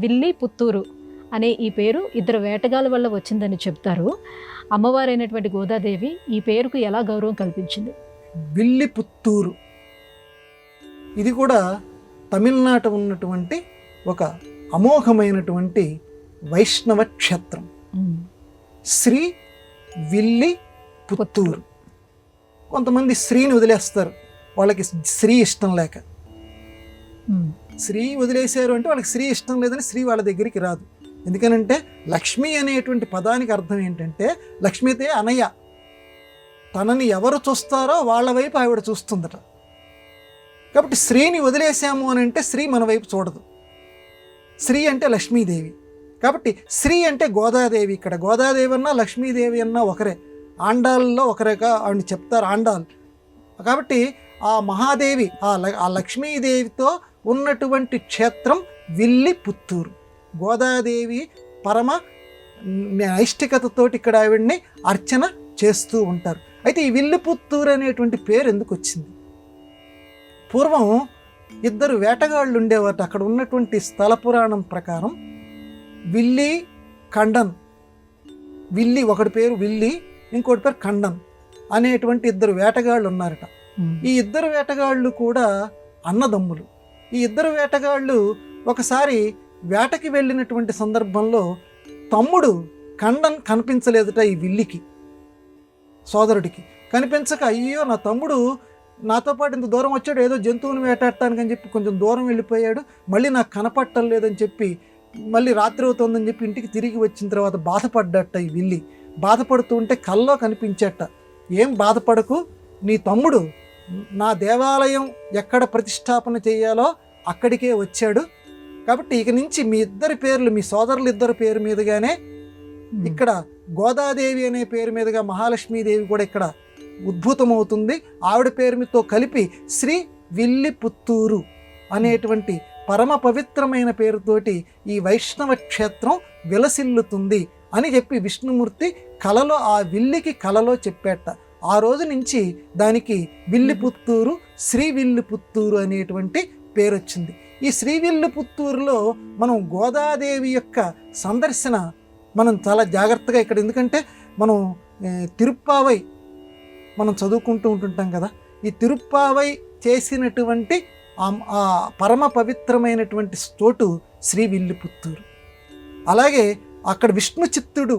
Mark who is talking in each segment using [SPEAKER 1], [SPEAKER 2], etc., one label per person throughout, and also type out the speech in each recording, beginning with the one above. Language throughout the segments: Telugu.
[SPEAKER 1] విల్లి పుత్తూరు అనే ఈ పేరు ఇద్దరు వేటగాళ్ళ వల్ల వచ్చిందని చెప్తారు. అమ్మవారైనటువంటి గోదాదేవి ఈ పేరుకు ఎలా గౌరవం కల్పించింది?
[SPEAKER 2] విల్లి పుత్తూరు ఇది కూడా తమిళనాట ఉన్నటువంటి ఒక అమోఘమైనటువంటి వైష్ణవ క్షేత్రం. శ్రీ విల్లి పుత్తూరు. కొంతమంది శ్రీని వదిలేస్తారు, వాళ్ళకి శ్రీ ఇష్టం లేక. శ్రీ వదిలేశారు అంటే వాళ్ళకి శ్రీ ఇష్టం లేదని శ్రీ వాళ్ళ దగ్గరికి రాదు. ఎందుకనంటే లక్ష్మి అనేటువంటి పదానికి అర్థం ఏంటంటే లక్ష్మీతే అనయ్య, తనని ఎవరు చూస్తారో వాళ్ళ వైపు ఆవిడ చూస్తుందట. కాబట్టి శ్రీని వదిలేసాము అని అంటే శ్రీ మన వైపు చూడదు. శ్రీ అంటే లక్ష్మీదేవి, కాబట్టి శ్రీ అంటే గోదాదేవి. ఇక్కడ గోదాదేవి అన్నా లక్ష్మీదేవి అన్నా ఒకరే, ఆండాల్లో ఒకరేగా ఆవిడని చెప్తారు, ఆండాల్. కాబట్టి ఆ మహాదేవి ఆ లక్ష్మీదేవితో ఉన్నటువంటి క్షేత్రం విల్లి పుత్తూరు. గోదాదేవి పరమ నైష్టికతతోటి ఇక్కడ ఆవిడ్ని అర్చన చేస్తూ ఉంటారు. అయితే ఈ విల్లి పుత్తూరు అనేటువంటి పేరు ఎందుకు వచ్చింది? పూర్వం ఇద్దరు వేటగాళ్ళు ఉండేవారు. అక్కడ ఉన్నటువంటి స్థల పురాణం ప్రకారం విల్లి ఖండన్, విల్లి ఒకటి పేరు విల్లి, ఇంకోటి పేరు ఖండన్ అనేటువంటి ఇద్దరు వేటగాళ్ళు ఉన్నారట. ఈ ఇద్దరు వేటగాళ్ళు కూడా అన్నదమ్ములు. ఈ ఇద్దరు వేటగాళ్ళు ఒకసారి వేటకి వెళ్ళినటువంటి సందర్భంలో తమ్ముడు ఖండన్ కనిపించలేదుట ఈ విల్లికి, సోదరుడికి. కనిపించక అయ్యో నా తమ్ముడు నాతో పాటు ఇంత దూరం వచ్చాడు, ఏదో జంతువుని వేటాడటానికి అని చెప్పి కొంచెం దూరం వెళ్ళిపోయాడు, మళ్ళీ నాకు కనపట్టం లేదని చెప్పి మళ్ళీ రాత్రి అవుతుందని చెప్పి ఇంటికి తిరిగి వచ్చిన తర్వాత బాధపడ్డట ఈ విల్లి. బాధపడుతూ ఉంటే కల్లో కనిపించేట, ఏం బాధపడకు, నీ తమ్ముడు నా దేవాలయం ఎక్కడ ప్రతిష్టాపన చేయాలో అక్కడికే వచ్చాడు, కాబట్టి ఇక నుంచి మీ ఇద్దరి పేర్లు, మీ సోదరులు ఇద్దరి పేరు మీదుగానే ఇక్కడ గోదాదేవి అనే పేరు మీదుగా మహాలక్ష్మీదేవి కూడా ఇక్కడ ఉద్భూతమవుతుంది. ఆవిడ పేరు మీతో కలిపి శ్రీ విల్లి పుత్తూరు అనేటువంటి పరమ పవిత్రమైన పేరుతోటి ఈ వైష్ణవ క్షేత్రం విలసిల్లుతుంది అని చెప్పి విష్ణుమూర్తి కలలో, ఆ విల్లికి కలలో చెప్పేట. ఆ రోజు నుంచి దానికి విల్లి పుత్తూరు, శ్రీ విల్లి పుత్తూరు అనేటువంటి పేరు వచ్చింది. ఈ శ్రీ విల్లి పుత్తూరులో మనం గోదాదేవి యొక్క సందర్శన మనం చాలా జాగ్రత్తగా ఇక్కడ, ఎందుకంటే మనం తిరుప్పావై మనం చదువుకుంటూ ఉంటుంటాం కదా, ఈ తిరుప్పావై చేసినటువంటి ఆ పరమ పవిత్రమైనటువంటి చోటు శ్రీ విల్లి పుత్తూరు. అలాగే అక్కడ విష్ణు చిత్తుడు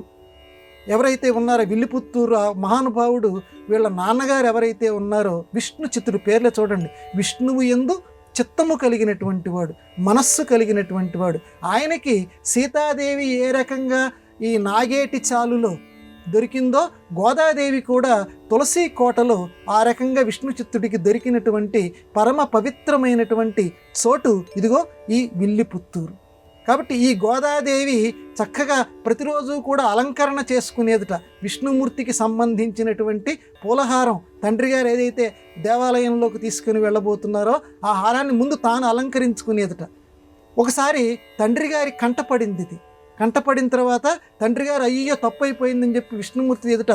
[SPEAKER 2] ఎవరైతే ఉన్నారో విల్లి పుత్తూరు ఆ మహానుభావుడు, వీళ్ళ నాన్నగారు ఎవరైతే ఉన్నారో విష్ణు చిత్తుడు, పేర్లే చూడండి, విష్ణువు యందు చిత్తము కలిగినటువంటి వాడు, మనస్సు కలిగినటువంటి వాడు. ఆయనకి సీతాదేవి ఏ రకంగా ఈ నాగేటి చాలులో దొరికిందో గోదాదేవి కూడా తులసి కోటలో ఆ రకంగా విష్ణు చిత్తుడికి దొరికినటువంటి పరమ పవిత్రమైనటువంటి చోటు ఇదిగో ఈ విల్లి పుత్తూరు. కాబట్టి ఈ గోదాదేవి చక్కగా ప్రతిరోజు కూడా అలంకరణ చేసుకునేదిట. విష్ణుమూర్తికి సంబంధించినటువంటి పూలహారం తండ్రి గారు ఏదైతే దేవాలయంలోకి తీసుకుని వెళ్ళబోతున్నారో ఆ హారాన్ని ముందు తాను అలంకరించుకునేదిట. ఒకసారి తండ్రి గారి కంటపడింది ఇది. కంటపడిన తర్వాత తండ్రి గారు అయ్యో తప్పైపోయిందని చెప్పి విష్ణుమూర్తి ఎదుట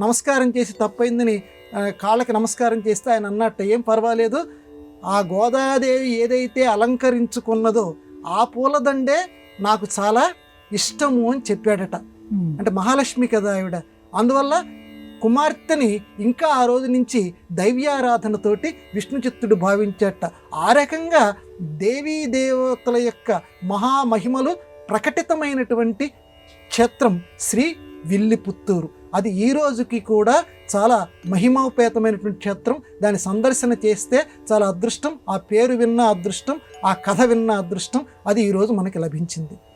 [SPEAKER 2] నమస్కారం చేసి తప్పైందని కాళ్ళకి నమస్కారం చేస్తే ఆయన అన్నట్ట, ఏం పర్వాలేదు, ఆ గోదాదేవి ఏదైతే అలంకరించుకున్నదో ఆ పూలదండే నాకు చాలా ఇష్టము అని చెప్పాడట. అంటే మహాలక్ష్మి కదా ఆవిడ, అందువల్ల కుమార్తెని ఇంకా ఆ రోజు నుంచి దైవ్యారాధనతోటి విష్ణు చిత్తుడు భావించేట. ఆ రకంగా దేవీ దేవతల యొక్క మహామహిమలు ప్రకటితమైనటువంటి క్షేత్రం శ్రీ విల్లి పుత్తూరు. అది ఈ రోజుకి కూడా చాలా మహిమోపేతమైనటువంటి క్షేత్రం. దాని సందర్శన చేస్తే చాలా అదృష్టం, ఆ పేరు విన్న అదృష్టం, ఆ కథ విన్న అదృష్టం, అది ఈరోజు మనకి లభించింది.